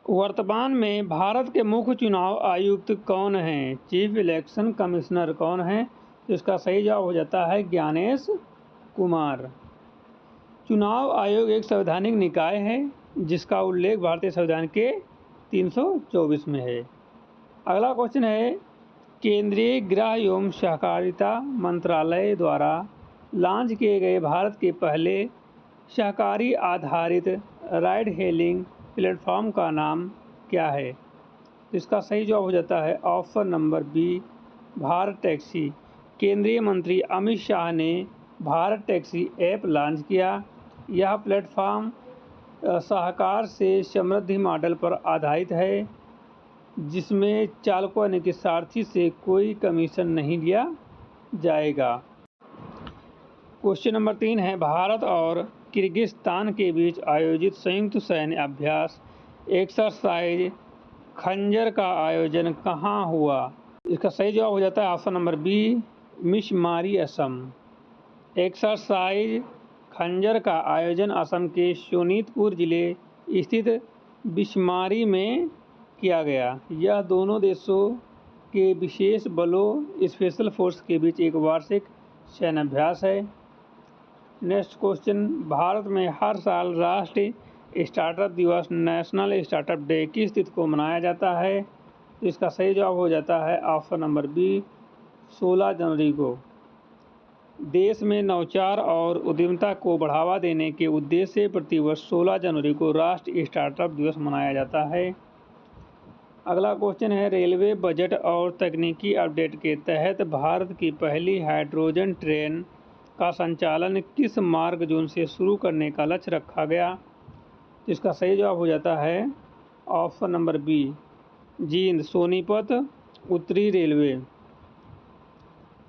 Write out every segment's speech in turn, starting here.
वर्तमान में भारत के मुख्य चुनाव आयुक्त कौन हैं? चीफ इलेक्शन कमिश्नर कौन हैं? तो इसका सही जवाब हो जाता है ज्ञानेश कुमार। चुनाव आयोग एक संवैधानिक निकाय है जिसका उल्लेख भारतीय संविधान के 324 में है। अगला क्वेश्चन है, केंद्रीय गृह एवं सहकारिता मंत्रालय द्वारा लॉन्च किए गए भारत के पहले सहकारी आधारित राइड हेलिंग प्लेटफॉर्म का नाम क्या है? तो इसका सही जवाब हो जाता है option number B, Bharat taxi. केंद्रीय मंत्री अमित शाह ने भारत टैक्सी ऐप लॉन्च किया। यह प्लेटफॉर्म सहकार से समृद्धि मॉडल पर आधारित है जिसमें चालकों यानी कि सारथी से कोई कमीशन नहीं लिया जाएगा। क्वेश्चन नंबर 3 है, भारत और किर्गिस्तान के बीच आयोजित संयुक्त सैन्य अभ्यास एक्सरसाइज खंजर का आयोजन कहाँ हुआ? इसका सही जवाब हो जाता है option number B, Missamari Assam. Exercise Khanjar का आयोजन असम के शोनितपुर जिले स्थित बिस्मारी में किया गया। यह दोनों देशों के विशेष बलों स्पेशल फोर्स के बीच एक वार्षिक सैन्य अभ्यास है। नेक्स्ट क्वेश्चन, भारत में हर साल राष्ट्रीय स्टार्टअप दिवस नेशनल स्टार्टअप डे किस तिथि को मनाया जाता है? तो इसका सही जवाब हो जाता है ऑप्शन नंबर बी, 16 जनवरी को। देश में नवाचार और उद्यमिता को बढ़ावा देने के उद्देश्य से प्रतिवर्ष 16 जनवरी को राष्ट्रीय स्टार्टअप दिवस मनाया जाता है। अगला क्वेश्चन है, रेलवे बजट और तकनीकी अपडेट के तहत भारत की पहली हाइड्रोजन ट्रेन का संचालन किस मार्ग जोन से शुरू करने का लक्ष्य रखा गया? तो इसका सही जवाब हो जाता है option number B, Jind Sonipat उत्तरी रेलवे।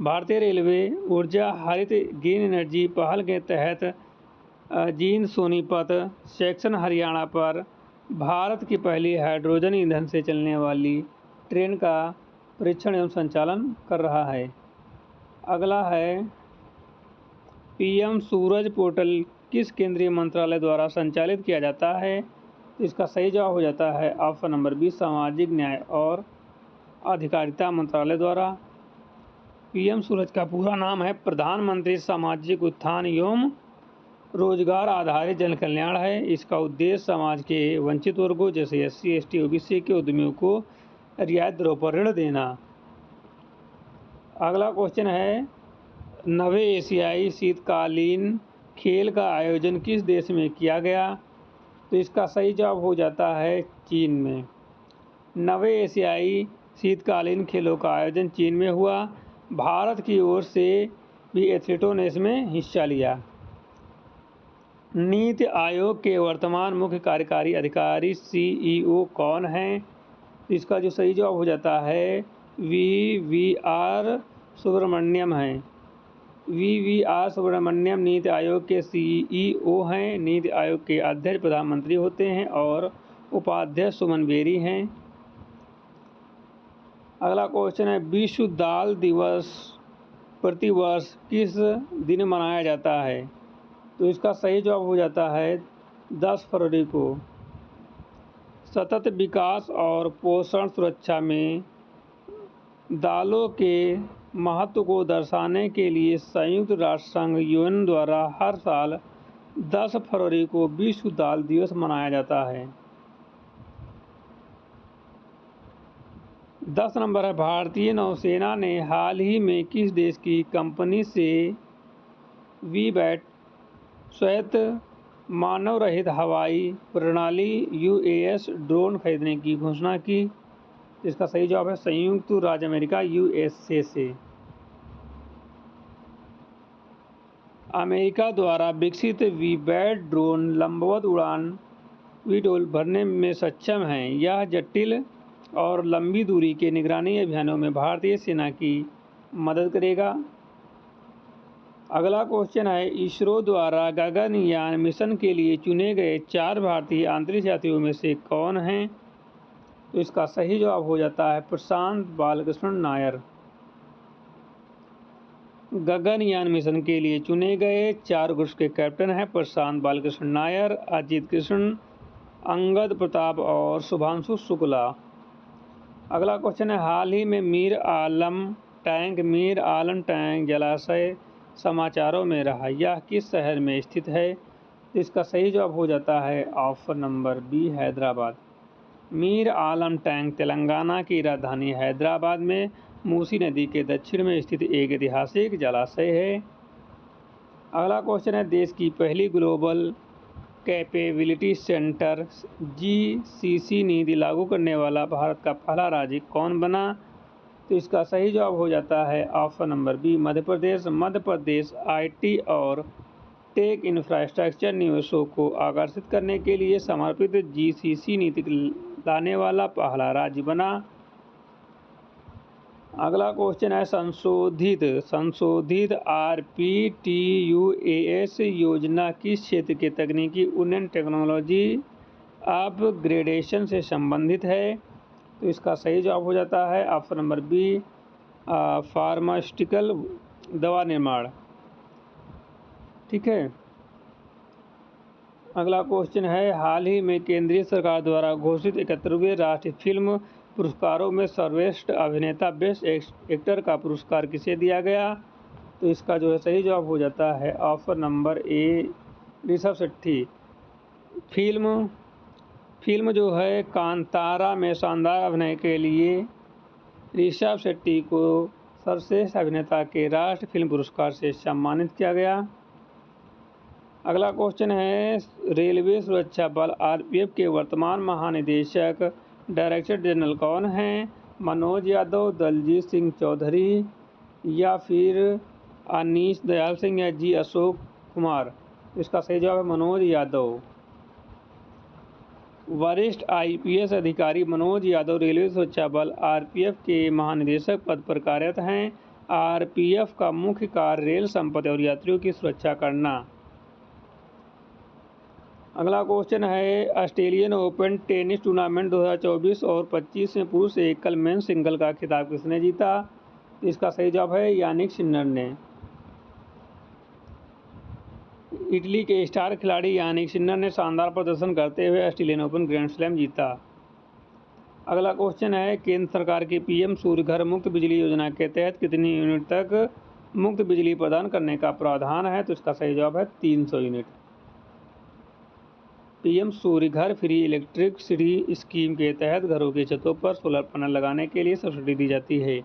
भारतीय रेलवे ऊर्जा हरित ग्रीन एनर्जी पहल के तहत जींद सोनीपत सेक्शन हरियाणा पर भारत की पहली हाइड्रोजन ईंधन से चलने वाली ट्रेन का परीक्षण एवं संचालन कर रहा है। अगला है, पीएम सूरज पोर्टल किस केंद्रीय मंत्रालय द्वारा संचालित किया जाता है? तो इसका सही जवाब हो जाता है ऑप्शन नंबर बी, सामाजिक न्याय और अधिकारिता मंत्रालय द्वारा। पीएम सूरज का पूरा नाम है प्रधानमंत्री सामाजिक उत्थान एवं रोजगार आधारित जन कल्याण है। इसका उद्देश्य समाज के वंचित वर्गों जैसे एससी, एसटी, ओबीसी के उद्यमियों को रियायत दरों पर ऋण देना। अगला क्वेश्चन है, नवे एशियाई शीतकालीन खेल का आयोजन किस देश में किया गया? तो इसका सही जवाब हो जाता है चीन में। नवे एशियाई शीतकालीन खेलों का आयोजन चीन में हुआ। भारत की ओर से भी एथलीटों ने इसमें हिस्सा लिया। नीति आयोग के वर्तमान मुख्य कार्यकारी अधिकारी सीईओ कौन हैं? इसका जो सही जवाब हो जाता है वीवीआर सुब्रमण्यम हैं। वीवीआर सुब्रमण्यम नीति आयोग के सीईओ हैं। नीति आयोग के अध्यक्ष प्रधानमंत्री होते हैं और उपाध्यक्ष सुमन बेरी हैं। अगला क्वेश्चन है, विश्व दाल दिवस प्रतिवर्ष किस दिन मनाया जाता है? तो इसका सही जवाब हो जाता है 10 फरवरी को। सतत विकास और पोषण सुरक्षा में दालों के महत्व को दर्शाने के लिए संयुक्त राष्ट्र संघ यूएन द्वारा हर साल 10 फरवरी को विश्व दाल दिवस मनाया जाता है। 10 नंबर है, भारतीय नौसेना ने हाल ही में किस देश की कंपनी से वीबैट स्वायत्त मानव रहित हवाई प्रणाली यूएस ड्रोन खरीदने की घोषणा की? इसका सही जवाब है संयुक्त राज्य अमेरिका यूएसए से। अमेरिका द्वारा विकसित वीबैट ड्रोन लंबवत उड़ान वीडोल भरने में सक्षम हैं। यह जटिल और लंबी दूरी के निगरानी अभियानों में भारतीय सेना की मदद करेगा। अगला क्वेश्चन है, इसरो द्वारा गगनयान मिशन के लिए चुने गए 4 भारतीय अंतरिक्ष यात्रियों में से कौन हैं? तो इसका सही जवाब हो जाता है प्रशांत बालकृष्ण नायर। गगनयान मिशन के लिए चुने गए 4 ग्रुप्स के कैप्टन हैं प्रशांत बालकृष्ण नायर, अजीत कृष्ण, अंगद प्रताप और शुभांशु शुक्ला। अगला क्वेश्चन है, हाल ही में मीर आलम टैंक जलाशय समाचारों में रहा, यह किस शहर में स्थित है? तो इसका सही जवाब हो जाता है option number B, Hyderabad. Mir Alam tank Telangana की राजधानी हैदराबाद में मूसी नदी के दक्षिण में स्थित एक ऐतिहासिक जलाशय है। अगला क्वेश्चन है, देश की पहली ग्लोबल कैपेबिलिटी सेंटर GCC नीति लागू करने वाला भारत का पहला राज्य कौन बना? तो इसका सही जवाब हो जाता है option number B, Madhya Pradesh. Madhya Pradesh IT और टेक इंफ्रास्ट्रक्चर निवेशों को आकर्षित करने के लिए समर्पित GCC नीति लाने वाला पहला राज्य बना। अगला क्वेश्चन है, संशोधित RPTUAS योजना किस क्षेत्र के तकनीकी उन्नयन टेक्नोलॉजी अपग्रेडेशन से संबंधित है? तो इसका सही जवाब हो जाता है ऑप्शन नंबर बी, फार्मास्यूटिकल दवा निर्माण। ठीक है। अगला क्वेश्चन है, हाल ही में केंद्रीय सरकार द्वारा घोषित 71वें राष्ट्रीय फिल्म पुरस्कारों में सर्वश्रेष्ठ अभिनेता बेस्ट एक्टर का पुरस्कार किसे दिया गया? तो इसका जो है सही जवाब हो जाता है option number A, Rishabh Shetty. Film जो है कांतारा में शानदार अभिनय के लिए ऋषभ शेट्टी को सर्वश्रेष्ठ अभिनेता के राष्ट्रीय फिल्म पुरस्कार से सम्मानित किया गया। अगला क्वेश्चन है, रेलवे सुरक्षा बल RPF के वर्तमान महानिदेशक डायरेक्टर जनरल कौन हैं? मनोज यादव, दलजीत सिंह चौधरी या फिर अनीश दयाल सिंह या जी अशोक कुमार? इसका सही जवाब है मनोज यादव। वरिष्ठ IPS अधिकारी मनोज यादव रेलवे सुरक्षा बल RPF के महानिदेशक पद पर कार्यरत हैं। RPF का मुख्य कार्य रेल संपत्ति और यात्रियों की सुरक्षा करना। अगला क्वेश्चन है, ऑस्ट्रेलियन ओपन टेनिस टूर्नामेंट 2024 और 25 में पुरुष एकल मेन सिंगल का खिताब किसने जीता? इसका सही जवाब है यानिक सिनर ने। इटली के स्टार खिलाड़ी यानिक सिनर ने शानदार प्रदर्शन करते हुए ऑस्ट्रेलियन ओपन ग्रैंड स्लैम जीता। अगला क्वेश्चन है, केंद्र सरकार की PM सूर्य घर मुफ्त बिजली योजना के तहत कितनी यूनिट तक मुफ्त बिजली प्रदान करने का प्रावधान है? तो इसका सही जवाब है 300 यूनिट। PM सूर्य घर फ्री इलेक्ट्रिसिटी स्कीम के तहत घरों की छतों पर सोलर पैनल लगाने के लिए सब्सिडी दी जाती है,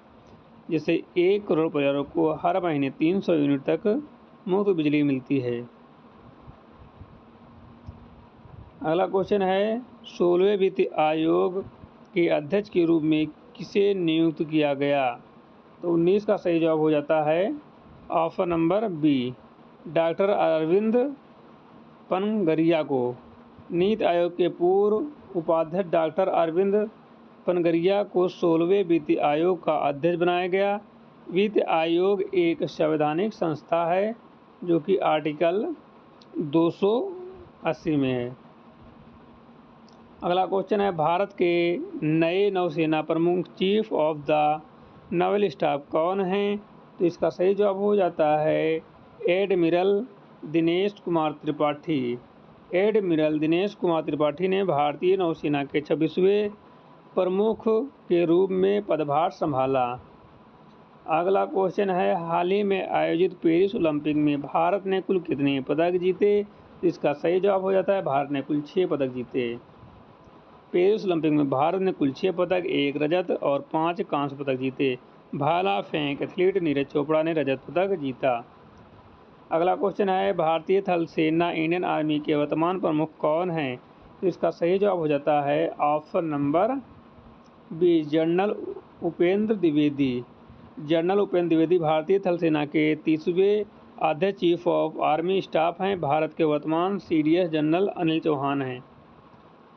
जिससे 1 करोड़ परिवारों को हर महीने 300 यूनिट तक मुफ्त बिजली मिलती है। अगला क्वेश्चन है, 16वें वित्त आयोग के अध्यक्ष के रूप में किसे नियुक्त किया गया? तो 19 का सही जवाब हो जाता है option number B, doctor Arvind Panagariya को। नीति आयोग के पूर्व उपाध्यक्ष डॉक्टर अरविंद पनगरिया को 16वें वित्त आयोग का अध्यक्ष बनाया गया। वित्त आयोग एक संवैधानिक संस्था है जो कि आर्टिकल 280 में है। अगला क्वेश्चन है, भारत के नए नौसेना प्रमुख chief of the Naval staff कौन हैं? तो इसका सही जवाब हो जाता है एडमिरल दिनेश कुमार त्रिपाठी। एडमिरल दिनेश कुमार त्रिपाठी ने भारतीय नौसेना के 26वें प्रमुख के रूप में पदभार संभाला। अगला क्वेश्चन है, हाल ही में आयोजित पेरिस ओलंपिक में भारत ने कुल कितने पदक जीते? इसका सही जवाब हो जाता है भारत ने कुल 6 पदक जीते। पेरिस ओलंपिक में भारत ने कुल 6 पदक, 1 रजत और 5 कांस्य पदक जीते। भाला फेंक एथलीट नीरज चोपड़ा ने रजत पदक जीता। अगला क्वेश्चन है, भारतीय थल सेना इंडियन आर्मी के वर्तमान प्रमुख कौन हैं? तो इसका सही जवाब हो जाता है option number B, general Upendra Dwivedi. General Upendra Dwivedi भारतीय थल सेना के 30वें अध्यक्ष चीफ ऑफ आर्मी स्टाफ हैं। भारत के वर्तमान CDS जनरल अनिल चौहान हैं।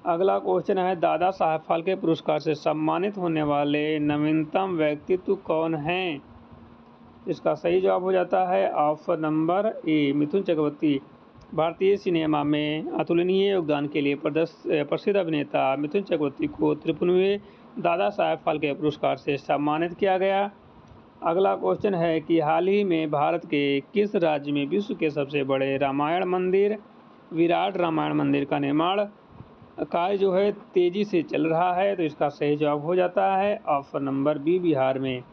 अगला क्वेश्चन है, दादा साहब फाल्के पुरस्कार से सम्मानित होने वाले नवीनतम व्यक्तित्व कौन हैं? इसका सही जवाब हो जाता है option number A, Mithun Chakraborty. भारतीय सिनेमा में अतुलनीय योगदान के लिए प्रसिद्ध अभिनेता मिथुन चक्रवर्ती को 53वें दादा साहब फाल्के पुरस्कार से सम्मानित किया गया। अगला क्वेश्चन है कि हाल ही में भारत के किस राज्य में विश्व के सबसे बड़े रामायण मंदिर विराट रामायण मंदिर का निर्माण कार्य जो है तेजी से चल रहा है, तो इसका सही जवाब हो जाता है ऑप्शन नंबर बी, बिहार में।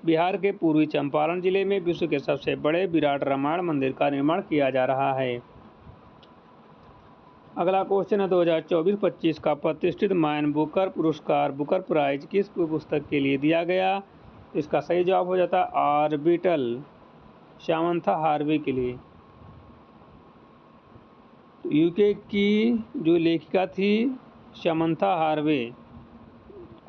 बिहार के पूर्वी चंपारण जिले में विश्व के सबसे बड़े विराट रामायण मंदिर का निर्माण किया जा रहा है। अगला क्वेश्चन है 2024-25 का प्रतिष्ठित मैन बुकर पुरस्कार बुकर प्राइज किस पुस्तक के लिए दिया गया? इसका सही जवाब हो जाता है ऑर्बिटल, सामंथा हार्वे के लिए। यूके की जो लेखिका थी सामंथा हार्वे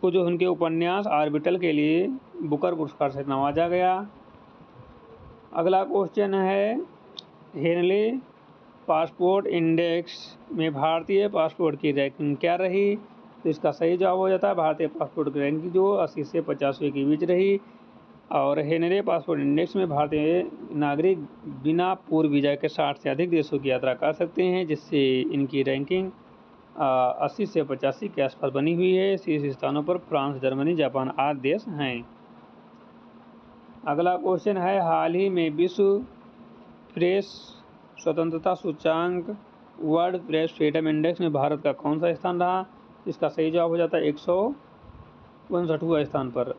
को जो उनके उपन्यास ऑर्बिटल के लिए बुकर पुरस्कार से नवाजा गया। अगला क्वेश्चन है हेनले पासपोर्ट इंडेक्स में भारतीय पासपोर्ट की रैंकिंग क्या रही? तो इसका सही जवाब हो जाता है भारतीय पासपोर्ट की रैंकिंग जो 80 से 50वें के बीच रही। और हेनले पासपोर्ट इंडेक्स में भारतीय नागरिक बिना पूर्व वीज़ा के 60 से अधिक देशों की यात्रा कर सकते हैं, जिससे इनकी रैंकिंग 80 से 85 के आसपास बनी हुई है। शीर्ष स्थानों पर फ्रांस, जर्मनी, जापान आदि देश हैं। अगला क्वेश्चन है हाल ही में विश्व प्रेस स्वतंत्रता सूचांक वर्ल्ड प्रेस फ्रीडम इंडेक्स में भारत का कौन सा स्थान रहा? इसका सही जवाब हो जाता है 159वें स्थान पर।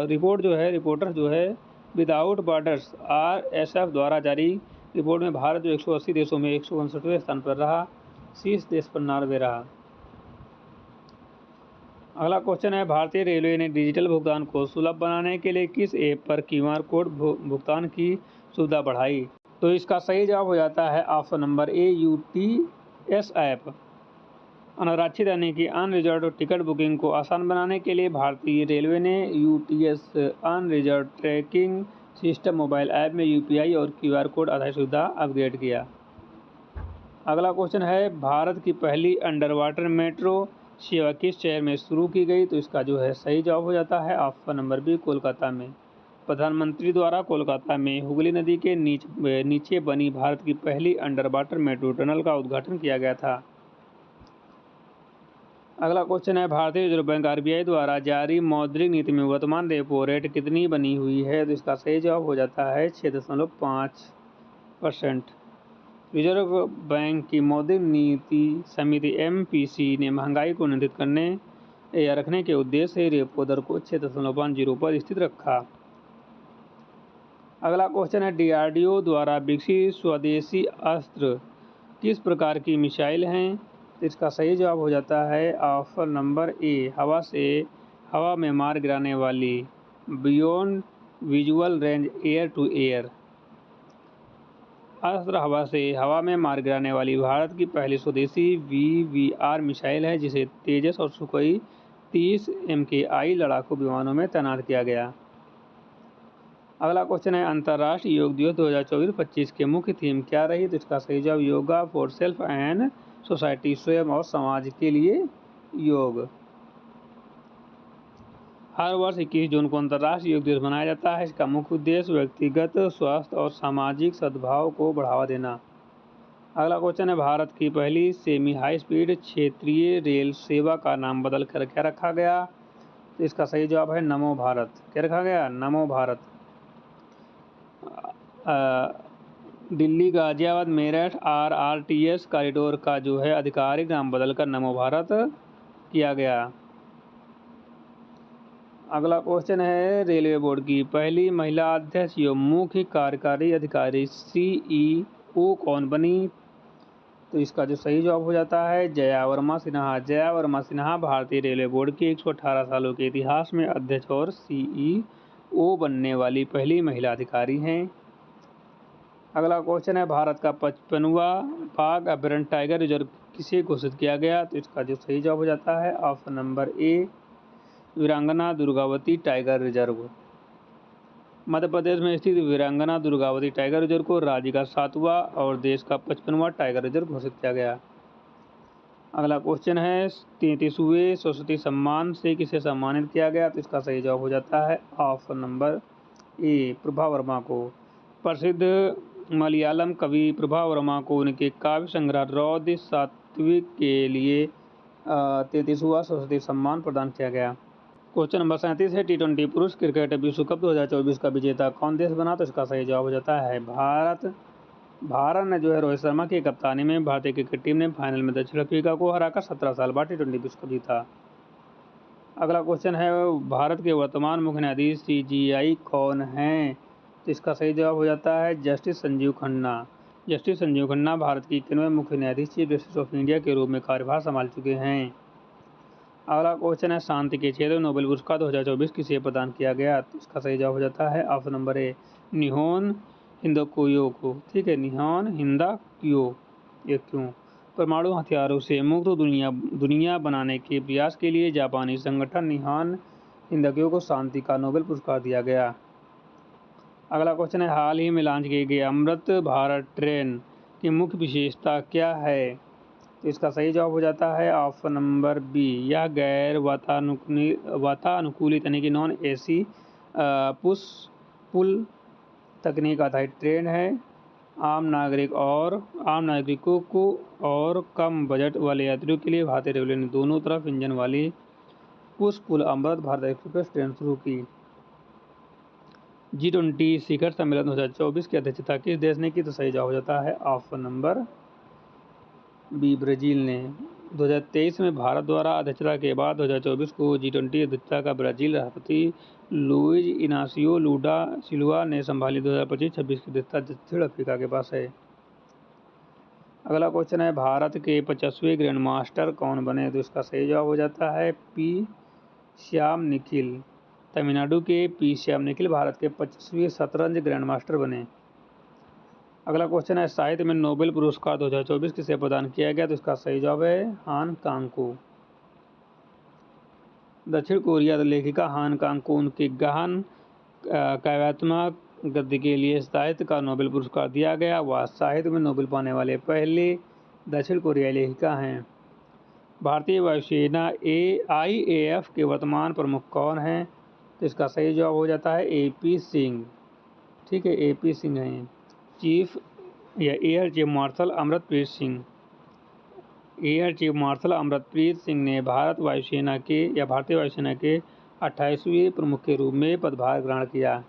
रिपोर्टर जो है विदाउट बॉर्डर्स RSF द्वारा जारी रिपोर्ट में भारत जो 180 देशों में 159वें स्थान पर रहा। शीर्ष देश पर नॉर्वे रहा। अगला क्वेश्चन है भारतीय रेलवे ने डिजिटल भुगतान को सुलभ बनाने के लिए किस ऐप पर QR कोड भुगतान की सुविधा बढ़ाई? तो इसका सही जवाब हो जाता है option number A, UTS app. अनारक्षित यानी कि अनरिजर्व टिकट बुकिंग को आसान बनाने के लिए भारतीय रेलवे ने UTS unreserved tracking system mobile app में UPI और QR कोड आधारित सुविधा अपग्रेड किया। अगला क्वेश्चन है भारत की पहली अंडर वाटर मेट्रो सेवा किस शहर में शुरू की गई? तो इसका जो है सही जवाब हो जाता है ऑप्शन नंबर बी, कोलकाता में। प्रधानमंत्री द्वारा कोलकाता में हुगली नदी के नीचे बनी भारत की पहली अंडर वाटर मेट्रो टनल का उद्घाटन किया गया था। अगला क्वेश्चन है भारतीय रिजर्व बैंक RBI द्वारा जारी मौद्रिक नीति में वर्तमान रेपो रेट कितनी बनी हुई है? तो इसका सही जवाब हो जाता है 6.5%। रिजर्व बैंक की मौद्रिक नीति समिति MPC ने महंगाई को नियंत्रित करने या रखने के उद्देश्य से रेपो दर को 6.50 पर स्थित रखा। अगला क्वेश्चन है DRDO द्वारा विकसित स्वदेशी अस्त्र किस प्रकार की मिसाइल हैं? इसका सही जवाब हो जाता है ऑप्शन नंबर ए, हवा में मार गिराने वाली beyond visual range air to air Astra हवा में मार गिराने वाली भारत की पहली स्वदेशी VVR मिसाइल है, जिसे तेजस और सुखोई 30 MKI लड़ाकू विमानों में तैनात किया गया। अगला क्वेश्चन है अंतर्राष्ट्रीय योग दिवस 2024-25 के मुख्य थीम क्या रही? तो इसका सही जवाब yoga for self and society, स्वयं और समाज के लिए योग। हर वर्ष 21 जून को अंतर्राष्ट्रीय योग दिवस मनाया जाता है। इसका मुख्य उद्देश्य व्यक्तिगत स्वास्थ्य और सामाजिक सद्भाव को बढ़ावा देना। अगला क्वेश्चन है भारत की पहली सेमी हाई स्पीड क्षेत्रीय रेल सेवा का नाम बदल कर क्या रखा गया? तो इसका सही जवाब है नमो भारत। क्या रखा गया? नमो भारत। दिल्ली गाजियाबाद मेरठ RRTS कॉरिडोर का जो है आधिकारिक नाम बदलकर नमो भारत किया गया। अगला क्वेश्चन है रेलवे बोर्ड की पहली महिला अध्यक्ष एवं मुख्य कार्यकारी अधिकारी CEO कौन बनी? तो इसका जो सही जवाब हो जाता है जया वर्मा सिन्हा। जया वर्मा सिन्हा भारतीय रेलवे बोर्ड के 118 सालों के इतिहास में अध्यक्ष और CEO बनने वाली पहली महिला अधिकारी हैं। अगला क्वेश्चन है भारत का 55वां बाघ अभयारण्य टाइगर रिजर्व किसे घोषित किया गया? तो इसका जो सही जवाब हो जाता है ऑप्शन नंबर ए, वीरांगना दुर्गावती टाइगर रिजर्व। मध्य प्रदेश में स्थित वीरांगना दुर्गावती टाइगर रिजर्व को राज्य का 7वां और देश का 55वां टाइगर रिजर्व घोषित किया गया। अगला क्वेश्चन है 33वें सरस्वती सम्मान से किसे सम्मानित किया गया? तो इसका सही जवाब हो जाता है option number A, Prabha Verma को। प्रसिद्ध मलयालम कवि प्रभा वर्मा को उनके काव्य संग्रह रौद्र सात्विक के लिए 33वां सरस्वती सम्मान प्रदान किया गया। क्वेश्चन नंबर 37 है T20 पुरुष क्रिकेट विश्व कप 2024 का विजेता कौन देश बना? तो इसका सही जवाब हो जाता है भारत। भारत ने जो है रोहित शर्मा की कप्तानी में भारतीय क्रिकेट टीम ने फाइनल में दक्षिण अफ्रीका को हराकर 17 साल बाद T20 विश्व कप जीता। अगला क्वेश्चन है भारत के वर्तमान मुख्य न्यायाधीश CJI कौन हैं? तो इसका सही जवाब हो जाता है जस्टिस संजीव खन्ना। जस्टिस संजीव खन्ना भारत की 91वें मुख्य न्यायाधीश चीफ जस्टिस ऑफ इंडिया के रूप में कार्यभार संभाल चुके हैं। अगला क्वेश्चन है शांति के क्षेत्र में नोबेल पुरस्कार 2024 किसे प्रदान किया गया? तो इसका सही जवाब हो जाता है ऑप्शन नंबर ए निहोन हिंदाक्यो को। ठीक है, निहोन हिंदाक्यो। ये क्यों? परमाणु हथियारों से मुक्त दुनिया बनाने के प्रयास के लिए जापानी संगठन निहोन हिंदाक्यो को शांति का नोबेल पुरस्कार दिया गया। अगला क्वेश्चन है हाल ही में लॉन्च किए गए अमृत भारत ट्रेन की मुख्य विशेषता क्या है? तो इसका सही जवाब हो जाता है ऑप्शन नंबर बी, यह गैर वातानुकूलित यानी कि नॉन AC पुश पुल तकनीक आधारित ट्रेन है। आम नागरिकों को और कम बजट वाले यात्रियों के लिए भारतीय रेलवे ने दोनों तरफ इंजन वाली push pull Amrit Bharat express train शुरू की। G20 शिखर सम्मेलन 2024 की अध्यक्षता किस देश ने की? तो सही जवाब हो जाता है ऑप्शन नंबर बी, ब्राज़ील ने। 2023 में भारत द्वारा अध्यक्षता के बाद 2024 को G20 अध्यक्षता का ब्राज़ील राष्ट्रपति लुइज इनासियो लूला सिल्वा ने संभाली। 2025-26 की अध्यक्षता दक्षिण अफ्रीका के पास है। अगला क्वेश्चन है भारत के 50वें ग्रैंड मास्टर कौन बने? तो इसका सही जवाब हो जाता है P श्याम निखिल। तमिलनाडु के P श्याम निखिल भारत के 25वें शतरंज ग्रैंड मास्टर बने। अगला क्वेश्चन है साहित्य में नोबेल पुरस्कार 2024 किसे प्रदान किया गया? तो इसका सही जवाब है हान कांग को। दक्षिण कोरिया लेखिका हान कांग को उनके गहन काव्यात्मक गद्य के लिए साहित्य का नोबेल पुरस्कार दिया गया। वह साहित्य में नोबेल पाने वाले पहले दक्षिण कोरियाई लेखिका हैं। भारतीय वायुसेना IAF के वर्तमान प्रमुख कौन हैं? तो इसका सही जवाब हो जाता है AP सिंह। ठीक है, AP सिंह हैं। चीफ या air chief marshal Amarpreet Singh. Air chief marshal Amarpreet Singh ने भारतीय वायुसेना के 28वें प्रमुख के रूप में पदभार ग्रहण किया।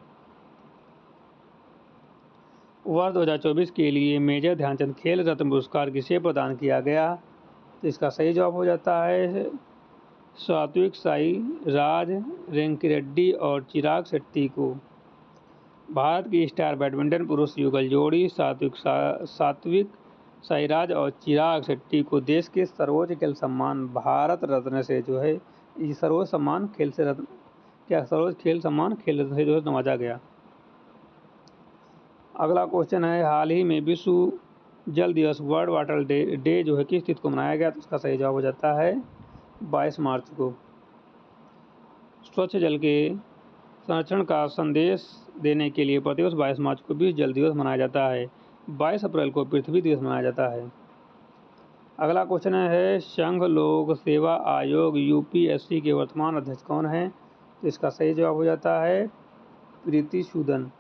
वर्ष 2024 के लिए मेजर ध्यानचंद खेल रत्न पुरस्कार किसे प्रदान किया गया? तो इसका सही जवाब हो जाता है सात्विक साईराज रेंकीरेड्डी और चिराग शेट्टी को। भारत की स्टार बैडमिंटन पुरुष युगल जोड़ी सात्विक साईराज और चिराग शेट्टी को देश के सर्वोच्च खेल सम्मान भारत रत्न से जो है सर्वोच्च खेल सम्मान खेल रत्न से जो है नवाजा गया। अगला क्वेश्चन है हाल ही में विश्व जल दिवस वर्ल्ड वाटर डे जो है किस तिथि को मनाया गया? तो इसका सही जवाब हो जाता है 22 मार्च को। स्वच्छ जल के संरक्षण का संदेश देने के लिए प्रतिवर्ष 22 मार्च को विश्व जल दिवस मनाया जाता है। 22 अप्रैल को पृथ्वी दिवस मनाया जाता है। अगला क्वेश्चन है संघ लोक सेवा आयोग UPSC के वर्तमान अध्यक्ष कौन हैं? तो इसका सही जवाब हो जाता है प्रीति सूदन।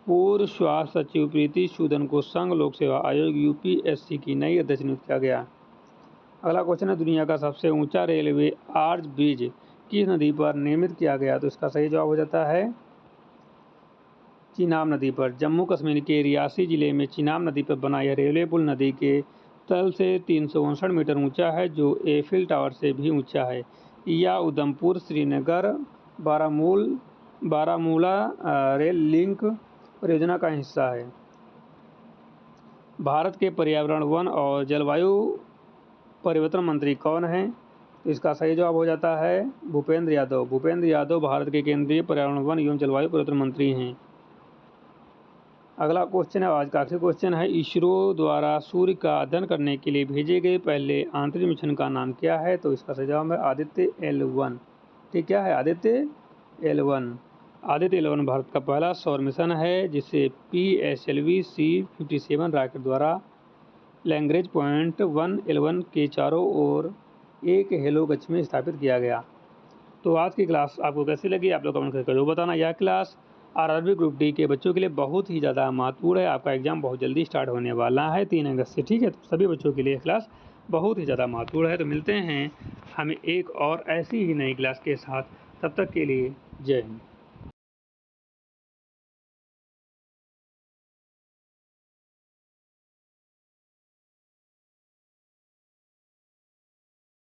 पूर्व स्वास्थ्य सचिव प्रीति सूदन को संघ लोक सेवा आयोग UPSC की नई अध्यक्ष नियुक्त किया गया। अगला क्वेश्चन है दुनिया का सबसे ऊंचा रेलवे आर्च ब्रिज किस नदी पर निर्मित किया गया? तो इसका सही जवाब हो जाता है चिनाब नदी पर। जम्मू कश्मीर के रियासी जिले में चिनाब नदी पर बना यह रेलवे पुल नदी के तल से 359 मीटर ऊंचा है, जो एफिल टावर से भी ऊंचा है। यह उधमपुर श्रीनगर बारामूला रेल लिंक परियोजना का हिस्सा है। भारत के पर्यावरण, वन और जलवायु परिवर्तन मंत्री कौन हैं? तो इसका सही जवाब हो जाता है भूपेंद्र यादव। भूपेंद्र यादव भारत के केंद्रीय पर्यावरण, वन एवं जलवायु परिवर्तन मंत्री हैं। अगला क्वेश्चन है आज का आखिरी क्वेश्चन है इसरो द्वारा सूर्य का अध्ययन करने के लिए भेजे गए पहले अंतरिक्ष मिशन का नाम क्या है? तो इसका सही जवाब है आदित्य L1। ठीक, क्या है? आदित्य L1। आदित्य L1 भारत का पहला सौर मिशन है जिसे PSLV C57 रॉकेट द्वारा लैग्रेंज पॉइंट 1L1 के चारों ओर एक हेलो कक्ष में स्थापित किया गया। तो आज की क्लास आपको कैसी लगी? आप लोग कमेंट करके जरूर बताना। यह क्लास RRB ग्रुप D के बच्चों के लिए बहुत ही ज़्यादा महत्वपूर्ण है। आपका एग्जाम बहुत जल्दी स्टार्ट होने वाला है 3 अगस्त से। ठीक है, तो सभी बच्चों के लिए क्लास बहुत ही ज़्यादा महत्वपूर्ण है। तो मिलते हैं हमें एक और ऐसी ही नई क्लास के साथ, तब तक के लिए जय हिंद।